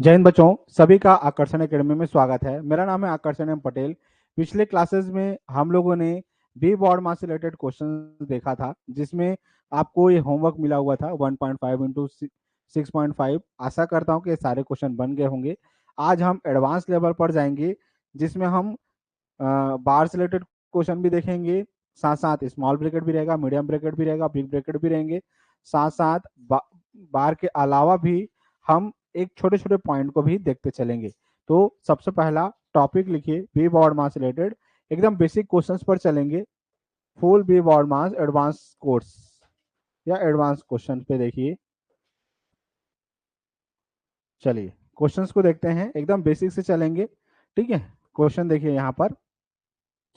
जय हिंद बच्चों, सभी का आकर्षण एकेडमी में स्वागत है। मेरा नाम है आकर्षण एम पटेल। पिछले क्लासेस में हम लोगों ने बी बॉर्ड मास से रिलेटेड क्वेश्चन देखा था, जिसमें आपको ये होमवर्क मिला हुआ था 1.5 इंटू 6.5। आशा करता हूँ कि ये सारे क्वेश्चन बन गए होंगे। आज हम एडवांस लेवल पर जाएंगे, जिसमें हम बार से रिलेटेड क्वेश्चन भी देखेंगे, साथ साथ स्मॉल ब्रैकेट भी रहेगा, मीडियम ब्रैकेट भी रहेगा, बिग ब्रैकेट भी रहेंगे। साथ साथ बार के अलावा भी हम एक छोटे छोटे पॉइंट को भी देखते चलेंगे। तो सबसे पहला टॉपिक लिखिए, बी बॉर्ड मास रिलेटेड एकदम बेसिक क्वेश्चंस पर चलेंगे। फुल बी बॉर्ड मास एडवांस कोर्स या एडवांस क्वेश्चन पे देखिए। चलिए क्वेश्चंस को देखते हैं, एकदम बेसिक से चलेंगे। ठीक है, क्वेश्चन देखिए यहाँ पर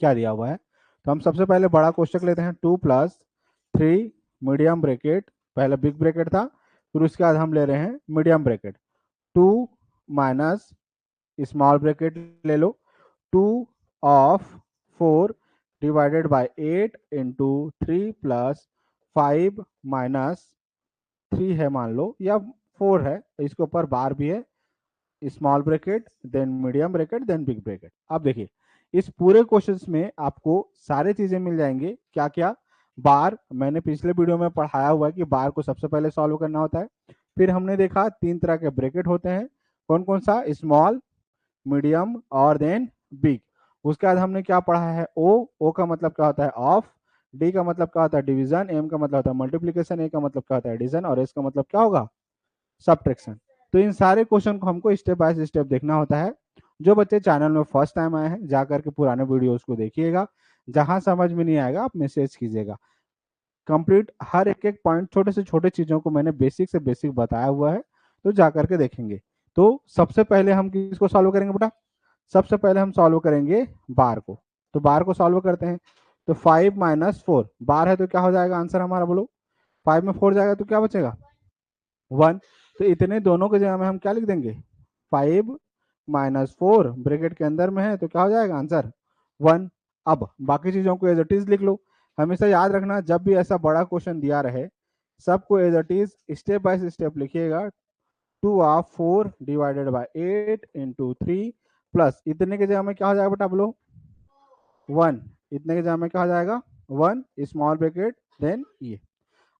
क्या दिया हुआ है। तो हम सबसे पहले बड़ा क्वेश्चन लेते हैं, 2+3 मीडियम ब्रैकेट, पहले बिग ब्रैकेट था, फिर उसके बाद हम ले रहे हैं medium bracket. 2 minus small bracket ले लो, 2 of 4 divided by 8 into 3 plus 5 minus 3 है मान लो, या 4 है, इसके ऊपर बार भी है, small bracket then medium bracket then big bracket. अब देखिए इस पूरे क्वेश्चंस में आपको सारी चीजें मिल जाएंगे। क्या क्या बार, मैंने पिछले वीडियो में पढ़ाया हुआ है कि बार को सबसे पहले सॉल्व करना होता है। फिर हमने देखा 3 तरह के ब्रैकेट होते हैं, कौन कौन सा, स्मॉल, मीडियम और देन बिग। उसके बाद हमने क्या पढ़ा है, ओ का मतलब क्या होता है ऑफ, डी का मतलब क्या होता है डिवीजन, एम का मतलब होता है मल्टीप्लीकेशन, ए का मतलब क्या होता है एडिशन और एस का मतलब क्या होगा सब्ट्रैक्शन। तो इन सारे क्वेश्चन को हमको स्टेप बाय स्टेप देखना होता है। जो बच्चे चैनल में फर्स्ट टाइम आए हैं जाकर के पुराने वीडियोस को देखिएगा, जहां समझ में नहीं आएगा आप मैसेज कीजिएगा। कंप्लीट हर एक एक पॉइंट, छोटे से छोटे चीजों को मैंने बेसिक से बेसिक बताया हुआ है, तो जाकर के देखेंगे। तो सबसे पहले हम किसको सॉल्व करेंगे बेटा, सबसे पहले हम सॉल्व करेंगे बार को। तो बार को सॉल्व करते हैं। तो 5 - 4 बार है तो क्या हो जाएगा आंसर हमारा, बोलो। 5 में 4 जाएगा तो क्या बचेगा 1। तो इतने दोनों के जगह में हम क्या लिख देंगे, 5 - 4 ब्रैकेट के अंदर में है तो क्या हो जाएगा आंसर 1। अब बाकी चीजों को एज इट इज लिख लो। हमेशा याद रखना, जब भी ऐसा बड़ा क्वेश्चन दिया रहे सबको as it is step by step लिखिएगा। 2 of 4 divided by 8 into 3 plus इतने के जगह में क्या हो जाएगा बेटा बोलो 1। इतने के जगह में क्या हो जाएगा 1 स्मॉल ब्रैकेट देन ये।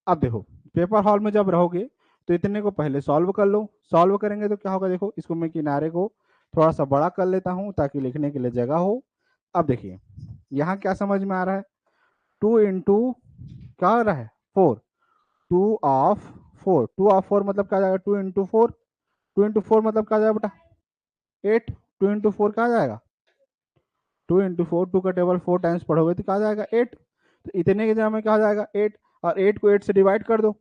अब देखो पेपर हॉल में जब रहोगे तो इतने को पहले सॉल्व कर लो। सॉल्व करेंगे तो क्या होगा, देखो इसको मैं किनारे को थोड़ा सा बड़ा कर लेता हूं ताकि लिखने के लिए जगह हो। अब देखिए यहाँ क्या समझ में आ रहा है, 2 इंटू क्या हो रहा है 4, 2 ऑफ 4, 2 ऑफ 4 मतलब क्या आ जाएगा 2 इंटू 4, 2 इंटू 4 मतलब क्या आ जाएगा बेटा 8, 2 इंटू 4 क्या आ जाएगा 2 इंटू 4, 2 का टेबल 4 टाइम्स पढ़ोगे तो क्या आ जाएगा 8। तो इतने के जगह में क्या आ जाएगा 8, और 8 को 8 से डिवाइड कर दो।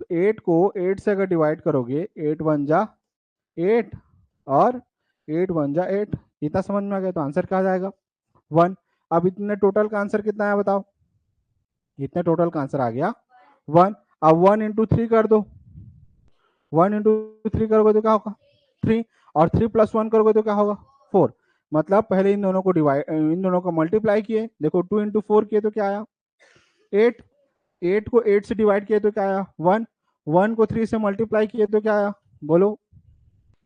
तो 8 को 8 से अगर डिवाइड करोगे 8 1 जा 8 और 8 1 जा 8, इतना समझ में आ गया। तो आंसर क्या आ जाएगा 1। अब इतने टोटल का आंसर कितना है बताओ, इतने टोटल का आंसर आ गया 1। अब 1 इंटू 3 कर दो, 1 इंटू 3 करोगे तो क्या होगा 3, और 3 + 1 करोगे तो क्या होगा 4। मतलब पहले इन दोनों को डिवाइड, इन दोनों को मल्टीप्लाई किए, देखो 2 इंटू 4 किए तो क्या आया 8, 8 को 8 से डिवाइड किए तो क्या आया 1, 1 को 3 से मल्टीप्लाई किए तो क्या आया बोलो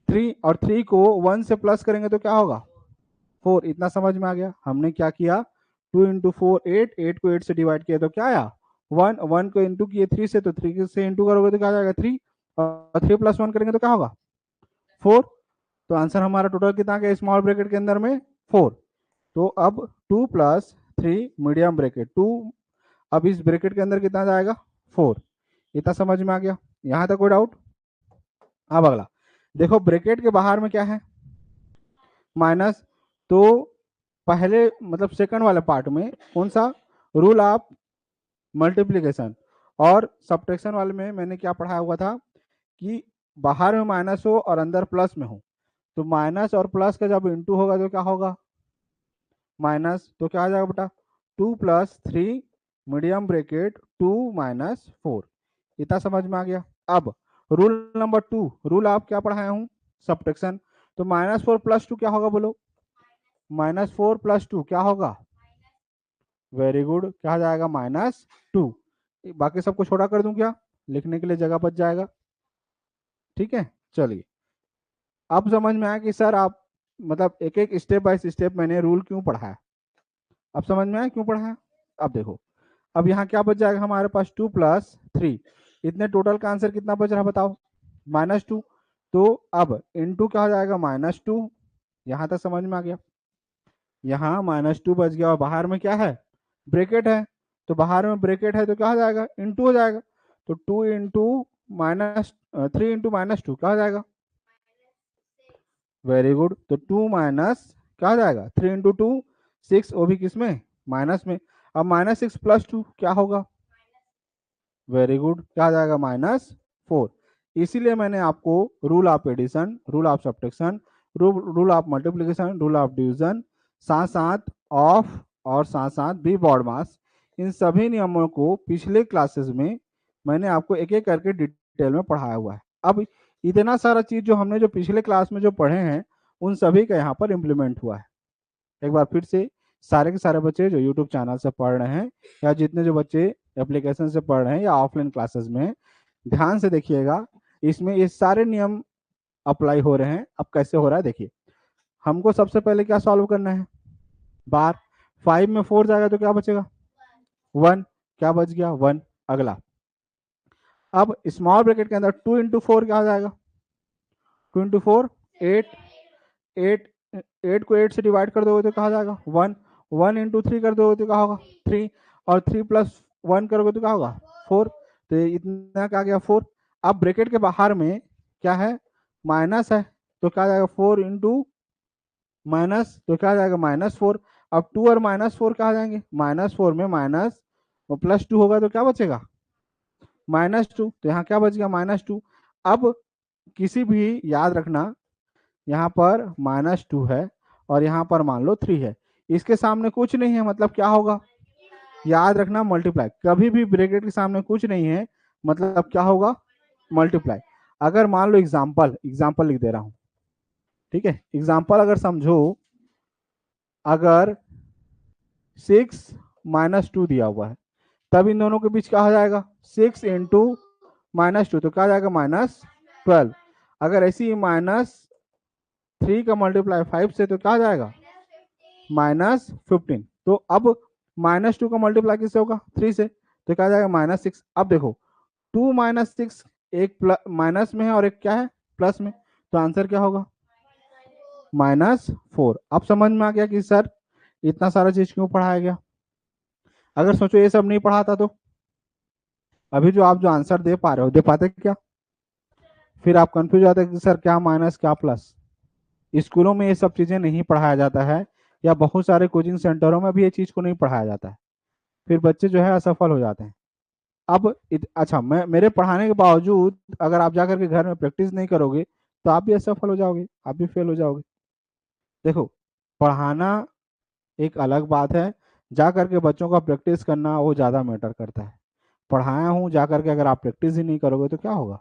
3, और 3 को 1 से प्लस करेंगे तो क्या होगा 4। इतना समझ में आ गया हमने क्या किया, 2 इंटू 4 8, 8 को 8 से डिवाइड किया तो क्या आया 1, 1 को इंटू किए 3 से, तो 3 से इंटू करोगे तो क्या आ जाएगा 3, और 3 + 1 करेंगे तो क्या होगा 4। तो आंसर हमारा टोटल कितना गया स्मॉल ब्रैकेट के अंदर में 4। तो अब 2 + 3 मीडियम ब्रैकेट 2, अब इस ब्रैकेट के अंदर कितना जाएगा 4। इतना समझ में आ गया, यहां तक कोई डाउट। अब अगला देखो, ब्रैकेट के बाहर में क्या है माइनस। तो पहले मतलब सेकंड वाले पार्ट में कौन सा रूल ऑफ मल्टीप्लीकेशन और सब्ट्रैक्शन वाले में मैंने क्या पढ़ाया हुआ था कि बाहर में माइनस हो और अंदर प्लस में हो, तो माइनस और प्लस का जब इंटू होगा तो क्या होगा माइनस। तो क्या आ जाएगा बेटा 2 + 3 मीडियम ब्रैकेट 2 - 4। इतना समझ में आ गया। अब रूल नंबर 2, रूल आप क्या पढ़ाया हूँ सब्ट्रैक्शन। तो -4 + 2 क्या होगा बोलो, -4 + 2 क्या होगा, वेरी गुड, क्या आ जाएगा -2। बाकी सबको छोटा कर दूं क्या, लिखने के लिए जगह बच जाएगा। ठीक है चलिए अब समझ में आया कि सर आप मतलब एक एक स्टेप बाय स्टेप मैंने रूल क्यों पढ़ाया। अब समझ में आया क्यों पढ़ाया। अब देखो, अब यहाँ क्या बच जाएगा हमारे पास 2 + 3, इतने टोटल का आंसर कितना बच रहा बताओ, -2। तो अब इनटू क्या हो जाएगा -2, यहाँ तक समझ में आ गया। यहाँ -2 बच गया और बाहर में क्या है, ब्रैकेट है, तो बाहर में ब्रैकेट है तो क्या हो जाएगा, इनटू हो जाएगा। तो 3 × क्या हो जाएगा, वेरी गुड। तो 2 माइनस क्या हो जाएगा, 3 × 2 6, वो भी किस में, माइनस में। अब -6 + 2 क्या होगा, वेरी गुड, क्या आ जाएगा, -4। इसीलिए मैंने आपको rule of addition, rule of subtraction, rule of multiplication, rule of division, साथ साथ ऑफ और साथ साथ बी बॉड मास, इन सभी नियमों को पिछले क्लासेस में मैंने आपको एक एक करके डिटेल में पढ़ाया हुआ है। अब इतना सारा चीज जो हमने जो पिछले क्लास में जो पढ़े हैं उन सभी का यहाँ पर इम्प्लीमेंट हुआ है। एक बार फिर से सारे के सारे बच्चे जो यूट्यूब चैनल से पढ़ रहे हैं या जितने जो बच्चे एप्लीकेशन से पढ़ रहे हैं या ऑफलाइन क्लासेस में, ध्यान से देखिएगा, इसमें ये सारे नियम अप्लाई हो रहे हैं। अब कैसे हो रहा है देखिए, हमको सबसे पहले क्या सॉल्व करना है, बार 5 में 4 जाएगा तो क्या बचेगा 1, क्या बच गया 1। अगला, अब स्मॉल ब्रैकेट के अंदर 2 × 4 क्या हो जाएगा, 2 × 4 8, 8 8 को 8 से डिवाइड कर दोगे तो क्या हो जाएगा 1, 1 × 3 कर दोगे तो क्या होगा 3, और 3 + 1 करोगे तो क्या होगा 4। तो इतना क्या गया 4। अब ब्रैकेट के बाहर में क्या है, माइनस है, तो क्या जाएगा 4 × माइनस, तो क्या जाएगा -4। अब 2 और -4 क्या आ जाएंगे, -4 में माइनस +2 होगा तो क्या बचेगा -2। तो यहाँ क्या बच गया -2। अब किसी भी, याद रखना, यहाँ पर -2 है और यहाँ पर मान लो 3 है, इसके सामने कुछ नहीं है, मतलब क्या होगा, याद रखना मल्टीप्लाई। कभी भी ब्रैकेट के सामने कुछ नहीं है मतलब क्या होगा, मल्टीप्लाई। अगर मान लो एग्जाम्पल, एग्जाम्पल लिख दे रहा हूं, ठीक है, एग्जाम्पल अगर समझो, अगर 6 - 2 दिया हुआ है, तब इन दोनों के बीच क्या हो जाएगा, 6 × -2, तो क्या आ जाएगा -12। अगर ऐसी -3 का मल्टीप्लाई 5 से तो क्या आ जाएगा -15। तो अब -2 का मल्टीप्लाई किससे होगा 3 से, तो क्या आ जाएगा -6। अब देखो 2 - 6, एक प्लस माइनस में है और एक क्या है प्लस में, तो आंसर क्या होगा -4। अब समझ में आ गया कि सर इतना सारा चीज क्यों पढ़ाया गया। अगर सोचो ये सब नहीं पढ़ाता तो अभी जो आप जो आंसर दे पा रहे हो, दे पाते क्या, फिर आप कंफ्यूज हो जाते कि सर क्या माइनस क्या प्लस। स्कूलों में ये सब चीजें नहीं पढ़ाया जाता है, या बहुत सारे कोचिंग सेंटरों में भी ये चीज को नहीं पढ़ाया जाता है, फिर बच्चे जो है असफल हो जाते हैं। अब अच्छा, मैं मेरे पढ़ाने के बावजूद अगर आप जाकर के घर में प्रैक्टिस नहीं करोगे तो आप भी असफल हो जाओगे, आप भी फेल हो जाओगे। देखो, पढ़ाना एक अलग बात है, जा करके बच्चों का प्रैक्टिस करना वो ज़्यादा मैटर करता है। पढ़ाया हूँ, जा करके अगर आप प्रैक्टिस ही नहीं करोगे तो क्या होगा,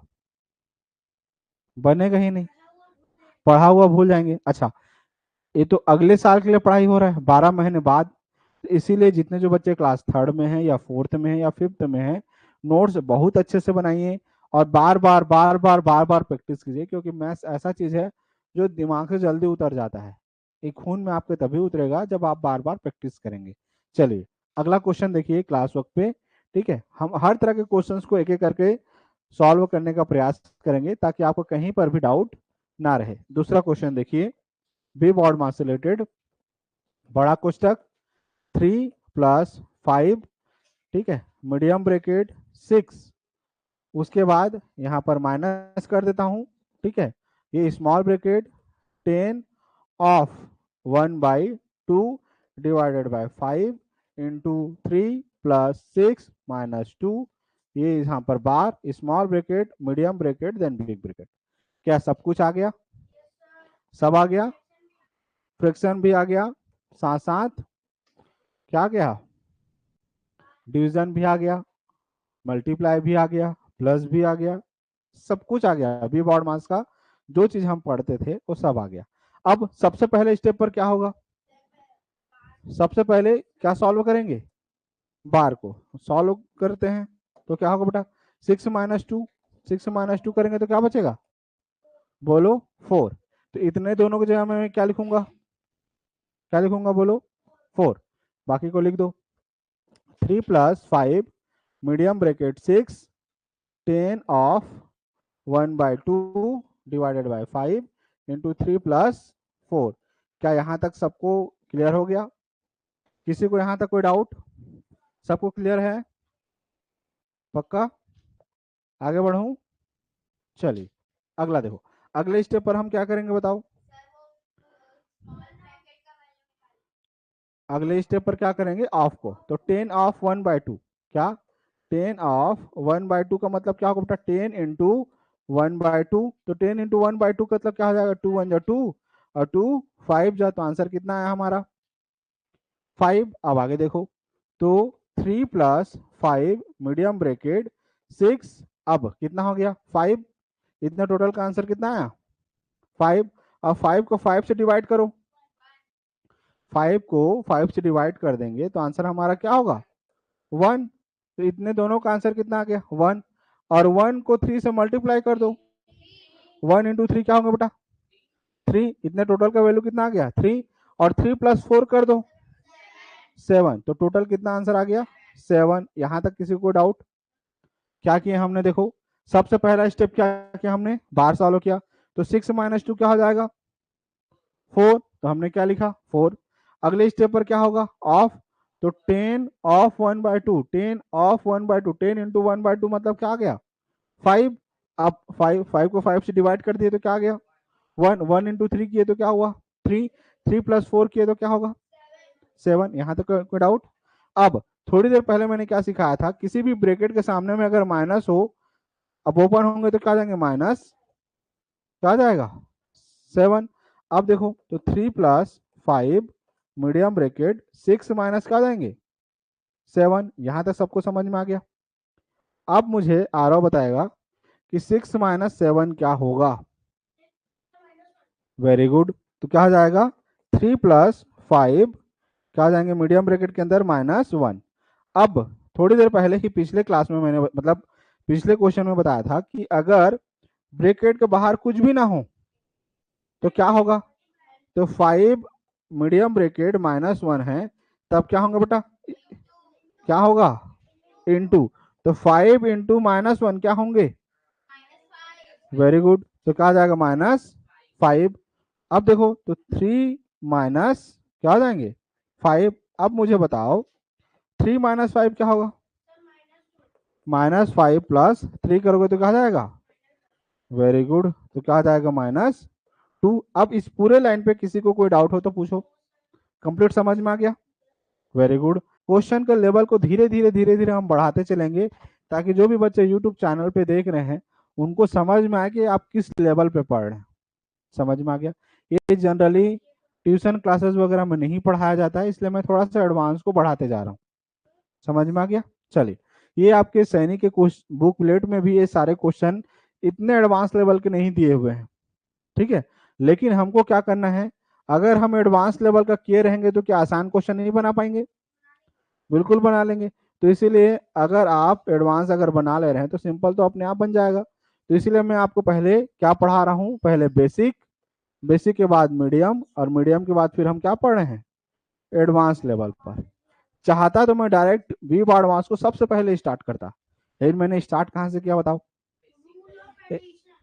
बनेगा ही नहीं, पढ़ा हुआ भूल जाएंगे। अच्छा, ये तो अगले साल के लिए पढ़ाई हो रहा है 12 महीने बाद, इसीलिए जितने जो बच्चे क्लास 3rd में हैं या 4th में हैं या 5th में हैं, नोट्स बहुत अच्छे से बनाइए और बार बार बार बार बार बार प्रैक्टिस कीजिए, क्योंकि मैथ्स ऐसा चीज है जो दिमाग से जल्दी उतर जाता है। ये खून में आपके तभी उतरेगा जब आप बार बार प्रैक्टिस करेंगे। चलिए अगला क्वेश्चन देखिए क्लास वर्क पे, ठीक है, हम हर तरह के क्वेश्चंस को एक एक करके सॉल्व करने का प्रयास करेंगे ताकि आपको कहीं पर भी डाउट ना रहे। दूसरा क्वेश्चन देखिए, बी बॉड मास से रिलेटेड, बड़ा कोष्टक 3 + 5, ठीक है, मीडियम ब्रैकेट 6, उसके बाद यहाँ पर माइनस कर देता हूँ, ठीक है, ये small bracket 10 of 1/2 divided by 5 into 3 + 6 -2, ये यहाँ पर bar, small bracket, medium bracket, then big bracket. क्या सब कुछ आ गया, सब आ गया, फ्रैक्शन भी आ गया, साथ साथ क्या आ गया, डिवीजन भी आ गया, मल्टीप्लाई भी आ गया, प्लस भी आ गया, सब कुछ आ गया। बी बॉड मास का जो चीज हम पढ़ते थे वो सब आ गया। अब सबसे पहले स्टेप पर क्या होगा, सबसे पहले क्या सॉल्व करेंगे, बार को सॉल्व करते हैं, तो क्या होगा बेटा 6 - 2, 6 - 2 करेंगे तो क्या बचेगा, बोलो 4। तो इतने दोनों की जगह मैं क्या लिखूंगा, क्या लिखूंगा बोलो, 4। बाकी को लिख दो, 3 + 5 medium bracket 6 10 of 1/2 divided by 5 into 3 + 4। क्या यहाँ तक सबको क्लियर हो गया? किसी को यहाँ तक कोई डाउट? सबको क्लियर है? पक्का? आगे बढ़ूं? चलिए अगला देखो, अगले स्टेप पर हम क्या करेंगे बताओ? अगले स्टेप पर क्या करेंगे, ऑफ को। तो 10 ऑफ 1/2 क्या, 10 ऑफ 1/2 का मतलब क्या होगा बेटा, 10 इंटू 1/2। तो 10 इंटू 1/2 का मतलब क्या हो जाएगा, 2 1 2 और 2 5 जा, तो आंसर कितना है हमारा 5। अब आगे देखो, तो 3 + 5 मीडियम ब्रैकेट 6, अब कितना हो गया 5। इतना टोटल का आंसर कितना आया 5। अब 5 को 5 से डिवाइड करो, 5 को 5 से डिवाइड कर देंगे तो आंसर हमारा क्या होगा 1। तो इतने दोनों का आंसर कितना आ गया 1। और 1 को 3 से मल्टीप्लाई कर दो, 1 इंटू 3 क्या होगा बेटा 3। इतने टोटल का वैल्यू कितना आ गया 3। और 3 + 4 कर दो 7। तो टोटल कितना आंसर आ गया 7। यहां तक किसी को डाउट? क्या किया हमने देखो, सबसे पहला स्टेप क्या किया हमने, बार सॉल्व किया। तो 6 - 2 क्या हो जाएगा 4। तो हमने क्या लिखा 4। अगले स्टेप पर क्या होगा ऑफ। तो 10 ऑफ 1/2, 10 ऑफ 1/2, 10 इंटू 1/2 मतलब क्या आ गया 5। अब 5 को 5 से डिवाइड कर दिए तो क्या आ गया 1। 1 इंटू 3 किए तो क्या हुआ 3। 3 + 4 किए तो क्या होगा 7। यहाँ तक कोई डाउट? अब थोड़ी देर पहले मैंने क्या सिखाया था, किसी भी ब्रैकेट के सामने में अगर माइनस हो, अब ओपन होंगे तो क्या जाएंगे माइनस, क्या जाएगा 7। अब देखो, तो 3 + 5 मीडियम ब्रैकेट 6 माइनस क्या जाएंगे 7। यहां तक सबको समझ में आ गया? अब मुझे आरव बताएगा कि 6 - 7 क्या होगा। Very good. तो क्या हो जाएगा 3 + 5 क्या हो जाएंगे मीडियम ब्रैकेट के अंदर -1। अब थोड़ी देर पहले ही पिछले क्लास में मैंने मतलब पिछले क्वेश्चन में बताया था कि अगर ब्रैकेट के बाहर कुछ भी ना हो तो क्या होगा। तो 5 मीडियम ब्रैकेट -1 है, तब क्या होगा बेटा, क्या होगा इंटू। तो 5 इंटू -1 क्या होंगे, वेरी गुड। तो क्या आ जाएगा -5। अब देखो, तो 3 माइनस क्या हो जाएंगे 5। अब मुझे बताओ 3 - 5 क्या होगा, -5 + 3 करोगे तो क्या आ जाएगा, वेरी गुड। तो क्या आ जाएगा -2। अब इस पूरे लाइन पे किसी को कोई डाउट हो तो पूछो, कंप्लीट समझ में आ गया, वेरी गुड। क्वेश्चन के लेवल को धीरे धीरे हम बढ़ाते चलेंगे, ताकि जो भी बच्चे यूट्यूब चैनल पे देख रहे हैं उनको समझ में आए कि आप किस लेवल पे पढ़ रहे हैं। समझ में आ गया? ये जनरली ट्यूशन क्लासेस वगैरह में नहीं पढ़ाया जाता है, इसलिए मैं थोड़ा सा एडवांस को बढ़ाते जा रहा हूँ। समझ में आ गया? चलिए, ये आपके सैनिक के बुकलेट में भी ये सारे क्वेश्चन इतने एडवांस लेवल के नहीं दिए हुए हैं, ठीक है। लेकिन हमको क्या करना है, अगर हम एडवांस लेवल का किए रहेंगे तो क्या आसान क्वेश्चन नहीं बना पाएंगे, बिल्कुल बना लेंगे। तो इसीलिए अगर आप एडवांस अगर बना ले रहे हैं तो सिंपल तो अपने आप बन जाएगा। तो इसीलिए मैं आपको पहले क्या पढ़ा रहा हूँ, पहले बेसिक, बेसिक के बाद मीडियम, और मीडियम के बाद फिर हम क्या पढ़ रहे हैं एडवांस लेवल पर। चाहता तो मैं डायरेक्ट वी बार एडवांस को सबसे पहले स्टार्ट करता, लेकिन मैंने स्टार्ट कहाँ से किया बताओ,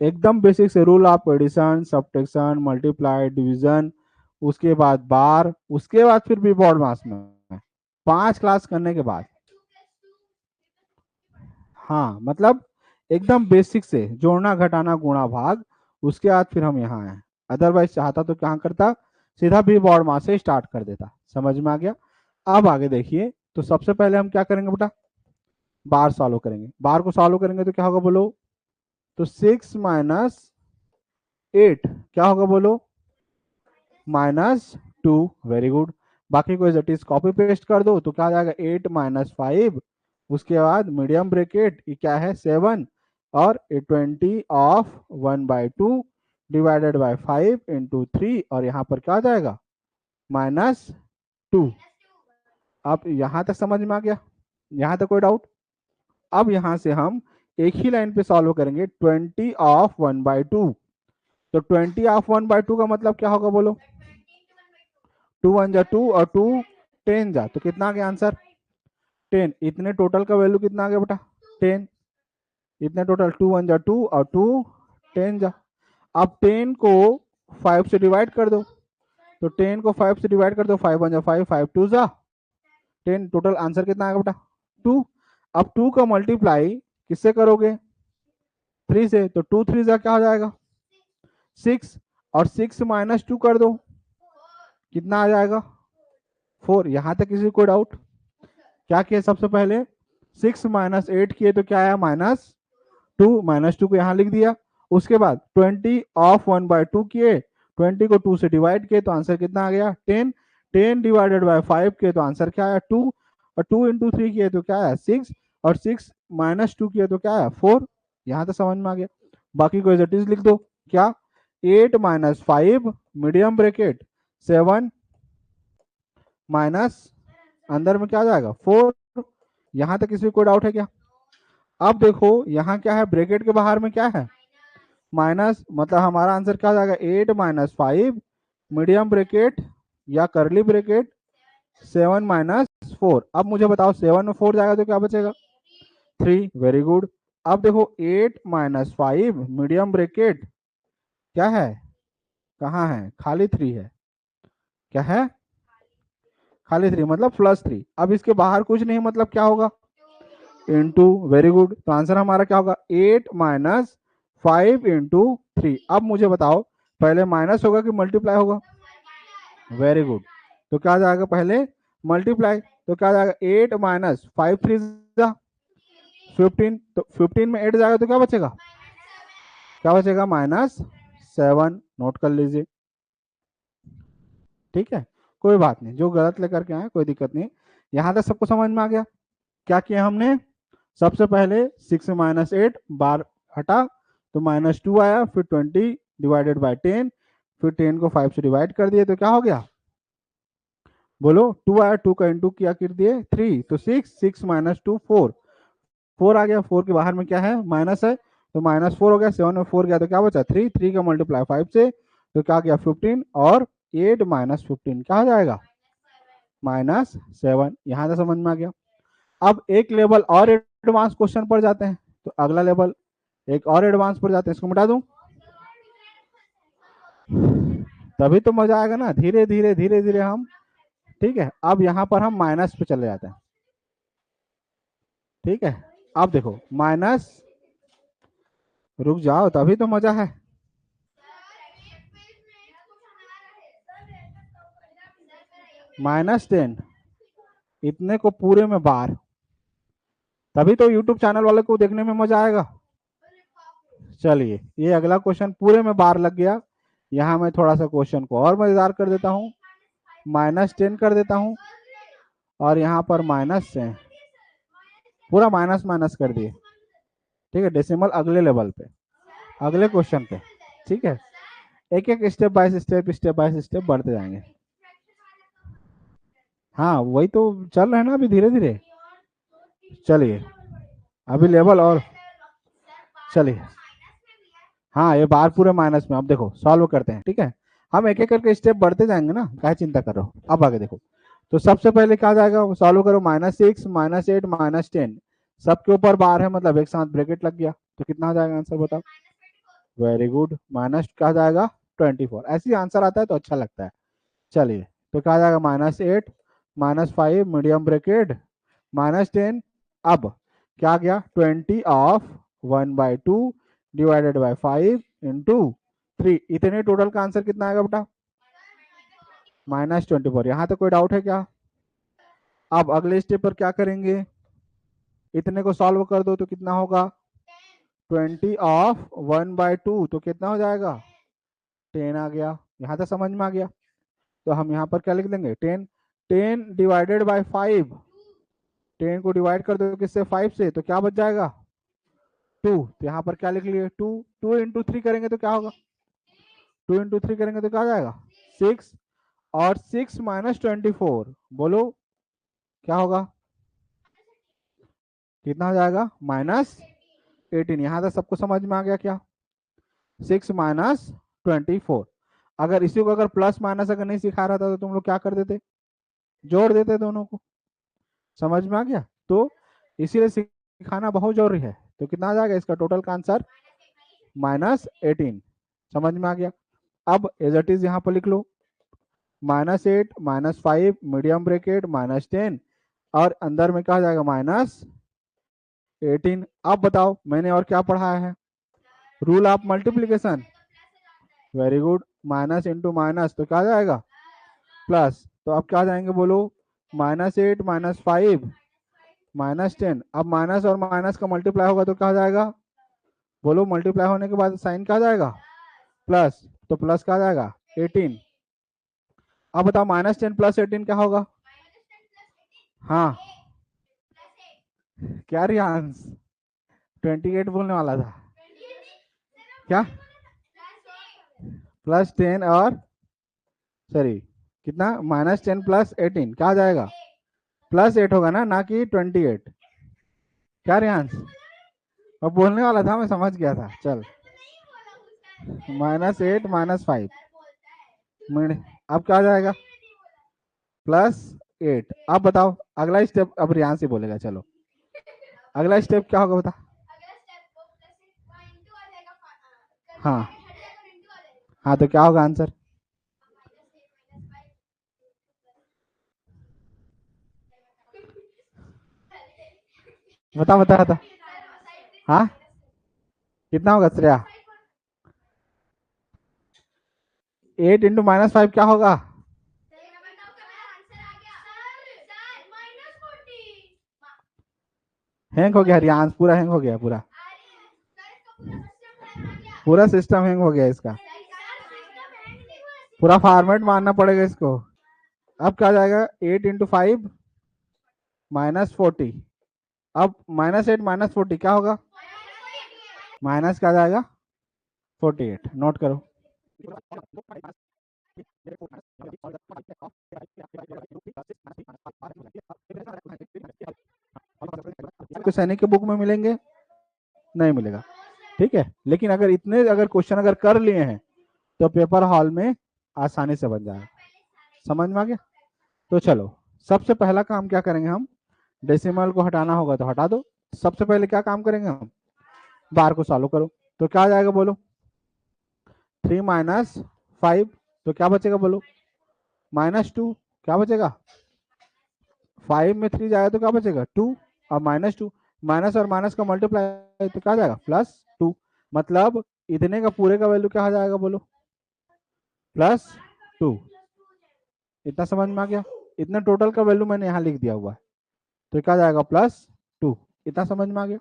एकदम बेसिक से, rule of addition, subtraction, multiply, division, उसके बाद बार, उसके बाद फिर वी बार एडवांस में 5 क्लास करने के बाद। हाँ मतलब एकदम बेसिक से जोड़ना घटाना गुणा भाग, उसके बाद फिर हम यहाँ आए। अदरवाइज चाहता तो क्या करता, सीधा भी बॉर्ड मास से स्टार्ट कर देता। समझ में आ गया? अब आगे देखिए, तो सबसे पहले हम क्या करेंगे बेटा, बार सॉल्व करेंगे। बार को सॉल्व करेंगे तो क्या होगा बोलो, तो 6 - 8 क्या होगा बोलो, -2। Very good. बाकी को इट इज कॉपी पेस्ट कर दो तो क्या आ जाएगा 8 - 5, उसके बाद मीडियम ब्रैकेट ये क्या है 7, और 20 ऑफ 1/2 डिवाइडेड बाय 5 इंटू 3, और यहाँ पर क्या आ जाएगा -2। अब यहाँ तक समझ में आ गया? यहाँ तक कोई डाउट? अब यहाँ से हम एक ही लाइन पे सॉल्व करेंगे, 20 ऑफ 1/2। तो 20 ऑफ 1/2 का मतलब क्या होगा बोलो? 2 1 जा 2 और 2 10 जा, तो कितना आ गया आंसर? 10। इतने टोटल का वैल्यू कितना आ गया बेटा? 10। इतने टोटल 2 1 जा 2 और 2 10 जा। अब 10 को 5 से डिवाइड कर दो, तो 10 को 5 से डिवाइड कर दो, 5 1 जा 5, 5 2 जा 10। टोटल आंसर कितना आएगा बेटा? 2। अब 2 का मल्टीप्लाई किससे करोगे? 3 से, तो 2 3 जा क्या हो जाएगा? 6। और 6 माइनस 2 कर दो, कितना आ जाएगा? 4। यहां तक किसी को डाउट? क्या किए सबसे पहले? 6 माइनस 8 किए तो क्या आया? -2। -2 को यहाँ लिख दिया। उसके बाद 20 ऑफ 1/2 किए, 20 को 2 से डिवाइड किए तो आंसर कितना आ गया? 10। 10 डिवाइडेड बाय 5 किए तो आंसर क्या आया? 2। और 2 इंटू 3 किए तो क्या आया? 6। और 6 माइनस 2 किए तो क्या आया? 4। यहाँ तो समझ में आ गया। बाकी को एज इट इज लिख दो। क्या? 8 माइनस 5 मीडियम ब्रैकेट 7 माइनस अंदर में क्या आ जाएगा? 4। यहाँ तक किसी को डाउट है क्या? अब देखो यहाँ क्या है, ब्रैकेट के बाहर में क्या है? माइनस, मतलब हमारा आंसर क्या आ जाएगा? 8 माइनस 5 मीडियम ब्रैकेट या करली ब्रैकेट 7 माइनस 4। अब मुझे बताओ 7 में 4 जाएगा तो क्या बचेगा? 3। Very good. अब देखो 8 माइनस 5 मीडियम ब्रैकेट क्या है? कहाँ है? खाली 3 है। क्या है? खाली 3 मतलब +3। अब इसके बाहर कुछ नहीं, मतलब क्या होगा? इंटू। Very good. तो आंसर हमारा क्या होगा? 8 माइनस 5 इंटू 3। अब मुझे बताओ पहले माइनस होगा कि मल्टीप्लाई होगा? Very good. तो क्या आ जाएगा? पहले मल्टीप्लाई। तो क्या आ जाएगा? 8 माइनस 5 3 15। तो 15 में 8 जाएगा तो क्या बचेगा? क्या बचेगा? -7। नोट कर लीजिए। ठीक है, कोई बात नहीं, जो गलत लेकर के आए कोई दिक्कत नहीं। यहाँ तक सबको समझ में आ गया? क्या किया हमने? सबसे पहले 6 माइनस 8 बार हटा तो -2 आया, फिर 20 डिवाइडेड बाय 10, फिर 10 को 5 से डिवाइड कर दिए तो क्या हो गया? बोलो। 2 आया, 2 का इंटू किया कर दिए 3, तो 6 6 माइनस 2 4। 4 आ गया, 4 के बाहर में क्या है? माइनस है, तो -4 हो गया। 7 में 4 गया तो क्या बचा? 3। 3 का मल्टीप्लाई 5 से तो क्या गया? 15। और 8 माइनस 15 क्या हो जाएगा? -7। यहाँ से समझ में आ गया। अब एक लेवल और एडवांस क्वेश्चन पर जाते हैं, तो अगला लेवल एक और एडवांस पर जाते हैं। इसको मिटा दूं? तभी तो मजा आएगा ना, धीरे धीरे धीरे धीरे हम। ठीक है, अब यहाँ पर हम माइनस पे चले जाते हैं। ठीक है, अब देखो माइनस, रुक जाओ तभी तो मजा है। -10 इतने को पूरे में बार, तभी तो यूट्यूब चैनल वाले को देखने में मजा आएगा। चलिए, ये अगला क्वेश्चन पूरे में बार लग गया। यहाँ मैं थोड़ा सा क्वेश्चन को और मजेदार कर देता हूँ, -10 कर देता हूँ, और यहाँ पर माइनस से पूरा माइनस माइनस कर दिए। ठीक है, डेसिमल अगले लेवल पे, अगले क्वेश्चन पे। ठीक है, एक एक step by step by step बढ़ते जाएंगे। हाँ वही तो चल रहे हैं ना अभी, धीरे धीरे। चलिए, अभी लेवल और। चलिए, हाँ ये बार पूरे माइनस में। अब देखो सॉल्व करते हैं। ठीक है, हम एक एक करके स्टेप बढ़ते जाएंगे ना, क्या चिंता कर रहे हो। अब आगे देखो, तो सबसे पहले क्या जाएगा? सॉल्व करो। -6 -8 -10 सबके ऊपर बार है, मतलब एक साथ ब्रैकेट लग गया, तो कितना हो जाएगा आंसर बताओ? Very good. माइनस क्या जाएगा? 24। ऐसे आंसर आता है तो अच्छा लगता है। चलिए, तो क्या जाएगा? -8 -5 मीडियम ब्रैकेट -10। अब क्या गया? 20 ऑफ 1/2 डिवाइडेड बाय 5 इंटू 3। इतने टोटल का आंसर कितना आएगा बेटा? -24। यहाँ तक कोई डाउट है क्या? अब अगले स्टेप पर क्या करेंगे? इतने को सॉल्व कर दो तो कितना होगा? 20 ऑफ 1/2 तो कितना हो जाएगा? 10 आ गया। यहाँ तक समझ में आ गया? तो हम यहाँ पर क्या लिख देंगे? 10। 10 डिवाइडेड बाय 5, 10 को डिवाइड कर दो किससे? 5 से, तो क्या बच जाएगा? 2। तो यहाँ पर क्या लिख लिए? 2। 2 इंटू 3 करेंगे तो क्या होगा? 2 इंटू 3 करेंगे तो क्या आ जाएगा? 6। और 6 -24 बोलो क्या होगा? कितना हो जाएगा? -18। यहाँ तक सबको समझ में आ गया क्या? 6 - 24। अगर इसी को अगर प्लस माइनस अगर नहीं सिखा रहा था तो तुम लोग क्या कर देते, जोड़ देते दोनों को। समझ में आ गया? तो इसीलिए सिखाना बहुत जरूरी है। तो कितना आ जाएगा इसका टोटल का आंसर, -18। समझ में आ गया? अब एज इट इज यहाँ पर लिख लो, -8 -5 मीडियम ब्रैकेट -10 और अंदर में क्या हो जाएगा, -18। अब बताओ मैंने और क्या पढ़ाया है, rule of multiplication. Very good. Minus into minus तो क्या आ जाएगा, प्लस। तो अब क्या जाएंगे बोलो, -8 -5 -10। अब माइनस और माइनस का मल्टीप्लाई होगा तो क्या हो जाएगा, बोलो मल्टीप्लाई होने के बाद साइन क्या आ जाएगा, प्लस। तो प्लस क्या आ जाएगा, 18। अब बताओ -10 + 18 क्या होगा, हाँ क्या रियांश, 28 बोलने वाला था क्या, +10 और सॉरी कितना, -10 + 18 क्या आ जाएगा, +8 होगा ना कि 28। क्या रियांश, अब बोलने वाला था, मैं समझ गया था। चल -8 -5 अब क्या आ जाएगा, +8। अब बताओ अगला स्टेप, अब रियांश ही बोलेगा। चलो अगला स्टेप क्या होगा बता। हाँ हाँ, तो क्या होगा आंसर, बता बता बता। हाँ कितना होगा श्रेया, 8 × -5 क्या होगा, हैंग हो गया रियांश, पूरा हैंग हो गया, पूरा पूरा सिस्टम हैंग हो गया इसका, पूरा फॉर्मेट मारना पड़ेगा इसको। अब क्या जाएगा, 8 × 5 -40। अब -8 -40 क्या होगा, माइनस क्या जाएगा, 48। नोट करो। आपको सैनिक के बुक में मिलेंगे, नहीं मिलेगा, ठीक है। लेकिन अगर इतने अगर क्वेश्चन अगर कर लिए हैं तो पेपर हॉल में आसानी से बन जाएगा। समझ में आ गया? तो चलो सबसे पहला काम क्या करेंगे हम, डेसिमल को हटाना होगा तो हटा दो। सबसे पहले क्या काम करेंगे हम, बार को सॉल्व करो। तो क्या आ जाएगा बोलो, 3 - 5 तो क्या बचेगा बोलो, -2। क्या बचेगा, 5 में 3 जाएगा तो क्या बचेगा, 2 और -2। माइनस और माइनस का मल्टीप्लाई तो क्या आ जाएगा, +2। मतलब इतने का पूरे का वैल्यू क्या आ जाएगा बोलो, +2। इतना समझ में आ गया? इतना टोटल का वैल्यू मैंने यहाँ लिख दिया हुआ है, तो क्या जाएगा, +2। इतना समझ में आ गया?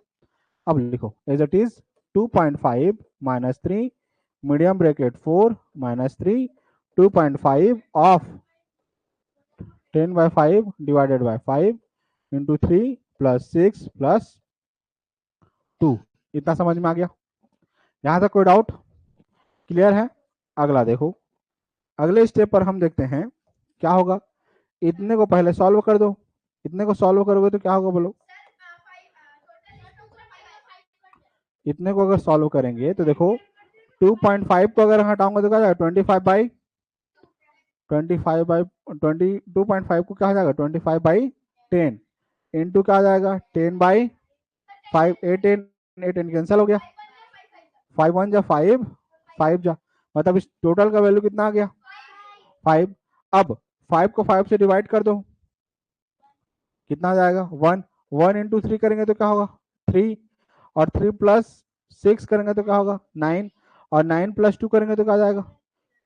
अब लिखो as it is, 2.5 -3 medium bracket 4 -3 2.5 of 10/5 divided by 5 into 3 + 6 + 2। इतना समझ में आ गया? यहाँ तक कोई डाउट, क्लियर है? अगला देखो, अगले स्टेप पर हम देखते हैं क्या होगा। इतने को पहले सॉल्व कर दो, इतने को सॉल्व करोगे तो क्या होगा बोलो, इतने को अगर सॉल्व करेंगे तो देखो 2.5 को अगर हटाऊंगा तो क्या जाएगा, 2.5 को क्या हो जाएगा, 25/10 इंटू क्या आ जाएगा, 10/5। 8 कैंसिल हो गया, 5 1 जा 5 5 जा, मतलब इस टोटल का वैल्यू कितना आ गया, 5। अब 5 को 5 से डिवाइड कर दो, कितना आ जाएगा, 1। 1 × 3 करेंगे तो क्या होगा, 3। और 3 + 6 करेंगे तो क्या होगा, 9। और 9 + 2 करेंगे तो क्या आ जाएगा,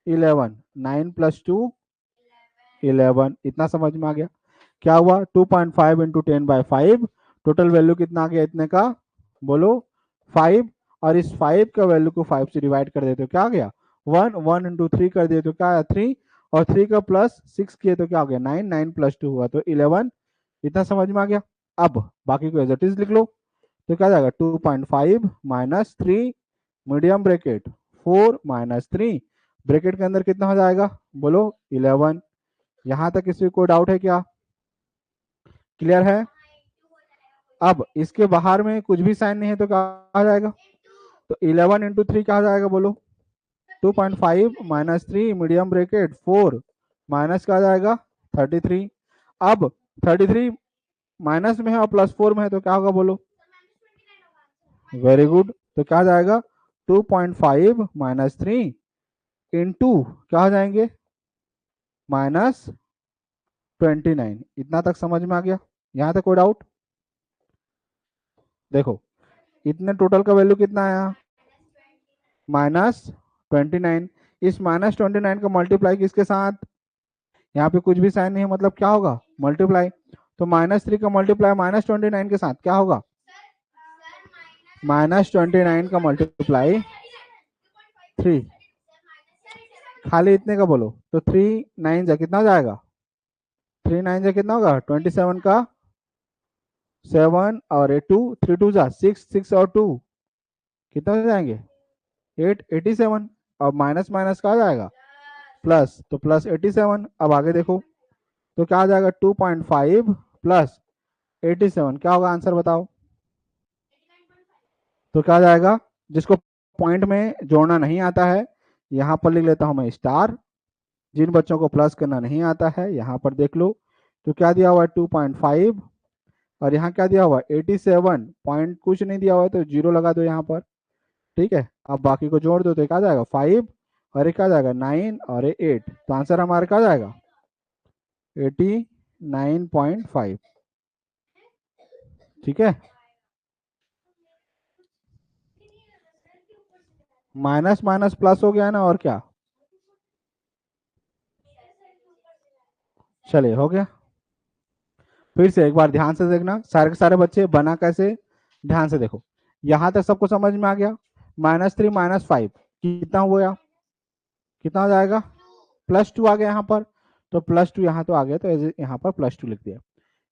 11। 9 + 2 11। इतना समझ में आ गया? क्या हुआ, 2.5 × 10/5 टोटल वैल्यू कितना आ गया इतने का, बोलो 5। और इस 5 का वैल्यू को 5 से डिवाइड कर देते हो क्या आ गया, 1। 1 × 3 कर दिए तो क्या आया, 3। और 3 का +6 किए तो क्या हो गया, 9। 9 + 2 हुआ तो 11। इतना समझ में आ गया? अब बाकी को एज इट इज लिख लो, तो क्या जाएगा, 2.5 -3 मीडियम ब्रैकेट 4 -3 ब्रैकेट के अंदर कितना हो जाएगा बोलो, 11। यहां तक किसी को डाउट है क्या, क्लियर है? अब इसके बाहर में कुछ भी साइन नहीं है तो क्या आ जाएगा, तो 11 × 3 क्या आ जाएगा बोलो, 2.5 माइनस 3 मीडियम ब्रैकेट 4 माइनस का आ जाएगा 33। अब 33 माइनस में है और प्लस 4 में है तो क्या होगा बोलो? Very good. तो क्या आ जाएगा? 2.5 माइनस 3 इंटू क्या हो जाएंगे? माइनस 29। इतना तक समझ में आ गया? यहाँ तक कोई डाउट? देखो इतने टोटल का वैल्यू कितना आया? -29। इस -29 का मल्टीप्लाई किसके साथ? यहाँ पे कुछ भी साइन नहीं है मतलब क्या होगा? मल्टीप्लाई। तो -3 का मल्टीप्लाई -29 के साथ क्या होगा? -29 का मल्टीप्लाई 3। खाली इतने का बोलो तो 3 9 जा कितना हो जाएगा? 3 9 जा कितना होगा? 27 का 7 और 2 3 2 जा 6 6 और 2 कितना हो जाएंगे? 8 87। अब माइनस माइनस का आ जाएगा प्लस, तो प्लस 87। अब आगे देखो तो क्या आ जाएगा? 2.5 प्लस 87 क्या होगा? आंसर बताओ। तो क्या आ जाएगा? जिसको पॉइंट में जोड़ना नहीं आता है यहाँ पर लिख लेता हूं मैं स्टार। जिन बच्चों को प्लस करना नहीं आता है यहाँ पर देख लो तो क्या दिया हुआ है? 2.5 और यहाँ क्या दिया हुआ है? 87 पॉइंट कुछ नहीं दिया हुआ है तो जीरो लगा दो यहाँ पर। ठीक है, अब बाकी को जोड़ दो तो क्या जाएगा? 5 और एक क्या जाएगा? 9 और 8। तो आंसर हमारा क्या जाएगा? 89.5। ठीक है, माइनस माइनस प्लस हो गया ना, और क्या? चलिए हो गया। फिर से एक बार ध्यान से देखना, सारे के सारे बच्चे बना कैसे, ध्यान से देखो। यहां तक सबको समझ में आ गया? -3 -5 कितना हुआ? कितना हो जाएगा? +2 आ गया यहाँ पर। तो +2 यहाँ तो आ गया तो यहाँ पर +2 लिख दिया।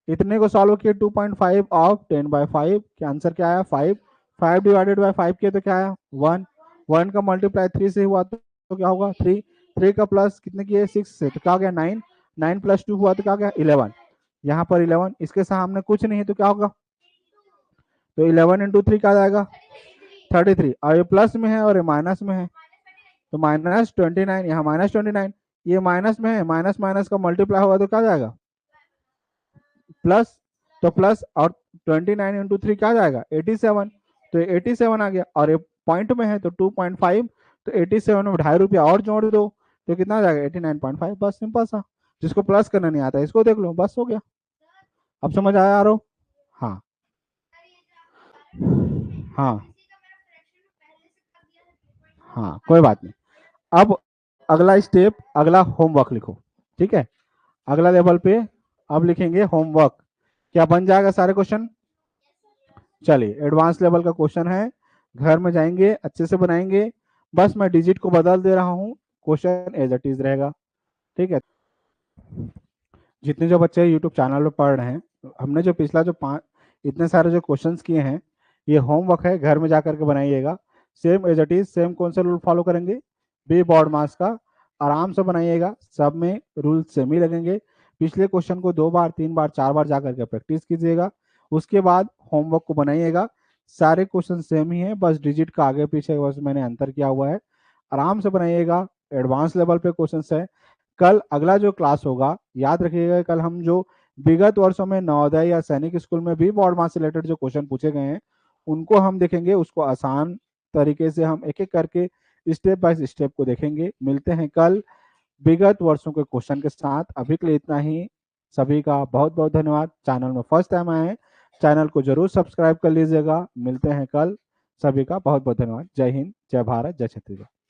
इतने को सॉल्व किए 2.5 ऑफ 10/5 के आंसर क्या आया? 5। 5 डिवाइडेड बाय 5 किए तो क्या आया? 1। 1 का मल्टीप्लाई 3 से हुआ तो क्या होगा? 3। 3 का प्लस कितने किए? 6 से तो क्या हो गया? 9। 9 + 2 हुआ तो क्या हो गया? 11। यहाँ पर 11, इसके सामने कुछ नहीं है तो क्या होगा? तो 11 × 3 क्या आ जाएगा? 33। और ये प्लस में है और ये माइनस में है तो -29। यहाँ -29, ये माइनस में है, माइनस माइनस का मल्टीप्लाई होगा तो क्या जाएगा? प्लस। तो प्लस और 29 × 3 क्या आ जाएगा? 87। तो 87 आ गया और ये पॉइंट में है तो 2.5। तो 87 में 2.5 रुपया और जोड़ दो तो कितना आ जाएगा? 89.5। बस सिंपल सा। जिसको प्लस करना नहीं आता इसको देख लो, बस हो गया। अब समझ आया आरो? हाँ हाँ हाँ, कोई बात नहीं। अब अगला स्टेप, अगला होमवर्क लिखो। ठीक है, अगला लेवल पे अब लिखेंगे होमवर्क। क्या बन जाएगा सारे क्वेश्चन? चलिए एडवांस लेवल का क्वेश्चन है, घर में जाएंगे अच्छे से बनाएंगे। बस मैं डिजिट को बदल दे रहा हूँ, क्वेश्चन एज इट इज रहेगा। ठीक है, जितने जो बच्चे यूट्यूब चैनल पे पढ़ रहे हैं, हमने जो पिछला जो 5 इतने सारे जो क्वेश्चंस किए हैं, ये होमवर्क है, घर में जा करके बनाइएगा। Same as it is, same कौन सा रूल फॉलो करेंगे? बी बॉर्ड मास का। आराम से बनाइएगा, सब में रूल सेम ही लगेंगे। पिछले क्वेश्चन को 2 बार 3 बार 4 बार जा करके प्रैक्टिस कीजिएगा, उसके बाद होमवर्क को बनाइएगा। सारे क्वेश्चन सेम ही है, बस डिजिट का आगे पीछे बस मैंने अंतर किया हुआ है। आराम से बनाइएगा, एडवांस लेवल पे क्वेश्चन है। कल अगला जो क्लास होगा, याद रखिएगा, कल हम जो विगत वर्षों में नवोदय या सैनिक स्कूल में भी बोर्ड मार्क्स से रिलेटेड जो क्वेश्चन पूछे गए हैं उनको हम देखेंगे। उसको आसान तरीके से हम एक एक करके स्टेप बाय स्टेप को देखेंगे। मिलते हैं कल विगत वर्षों के क्वेश्चन के साथ। अभी के लिए इतना ही। सभी का बहुत बहुत धन्यवाद। चैनल में फर्स्ट टाइम आए हैं, चैनल को जरूर सब्सक्राइब कर लीजिएगा। मिलते हैं कल, सभी का बहुत बहुत धन्यवाद। जय हिंद, जय भारत, जय छत्तीसगढ़।